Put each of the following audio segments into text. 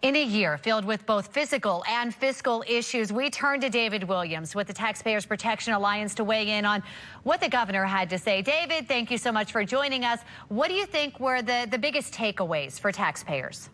In a year filled with both physical and fiscal issues, we turn to David Williams with the Taxpayers Protection Alliance to weigh in on what the governor had to say. David, thank you so much for joining us. What do you think were the biggest takeaways for taxpayers?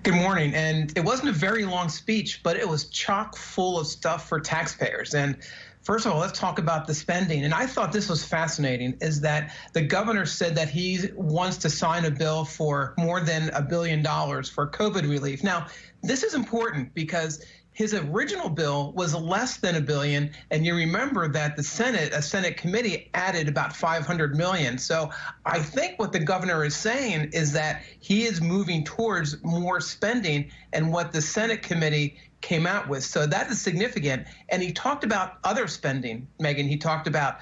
Good morning. And it wasn't a very long speech, but it was chock full of stuff for taxpayers. And first of all, let's talk about the spending. And I thought this was fascinating, is that the governor said that he wants to sign a bill for more than $1 billion for COVID relief. Now, this is important because his original bill was less than $1 billion, and you remember that a Senate committee added about $500 million. So I think what the governor is saying is that he is moving towards more spending and what the Senate committee came out with. So that is significant. And he talked about other spending, Megan. He talked about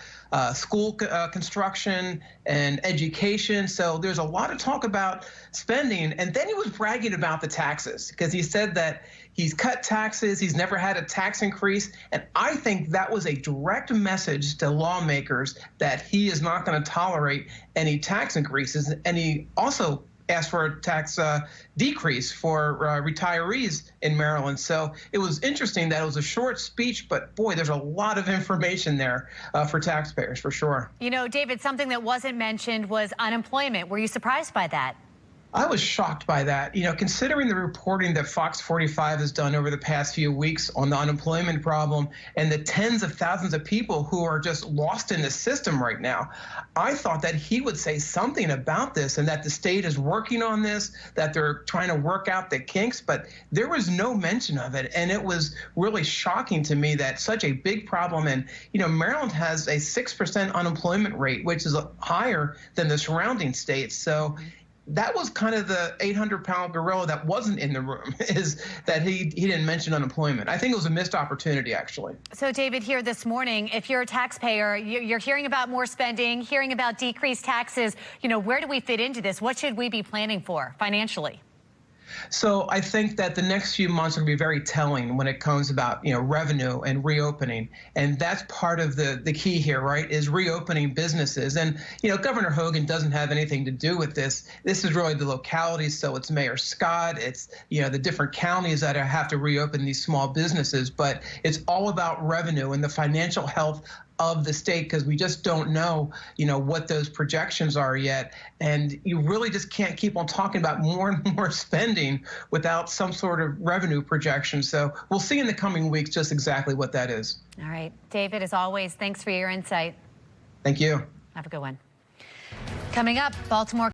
school construction and education. So there's a lot of talk about spending. And then he was bragging about the taxes because he said that he's cut taxes. He's never had a tax increase. And I think that was a direct message to lawmakers that he is not going to tolerate any tax increases. And he also asked for a tax decrease for retirees in Maryland. So it was interesting that it was a short speech, but boy, there's a lot of information there for taxpayers, for sure. You know, David, something that wasn't mentioned was unemployment. Were you surprised by that? I was shocked by that. You know, considering the reporting that Fox 45 has done over the past few weeks on the unemployment problem and the tens of thousands of people who are just lost in the system right now, I thought that he would say something about this and that the state is working on this, that they're trying to work out the kinks, but there was no mention of it. And it was really shocking to me that such a big problem. And, you know, Maryland has a 6% unemployment rate, which is higher than the surrounding states. So that was kind of the 800-pound gorilla that wasn't in the room, is that he didn't mention unemployment. I think it was a missed opportunity, actually. So, David, here this morning, if you're a taxpayer, you're hearing about more spending, hearing about decreased taxes. You know, where do we fit into this? What should we be planning for financially? So I think that the next few months are going to be very telling when it comes about, you know, revenue and reopening. And that's part of the key here, right, is reopening businesses. And, you know, Governor Hogan doesn't have anything to do with this. This is really the localities. So it's Mayor Scott. It's, you know, the different counties that have to reopen these small businesses. But it's all about revenue and the financial health of the state, because we just don't know, you know, what those projections are yet. And you really just can't keep on talking about more and more spending without some sort of revenue projection. So we'll see in the coming weeks just exactly what that is. All right. David, as always, thanks for your insight. Thank you. Have a good one. Coming up, Baltimore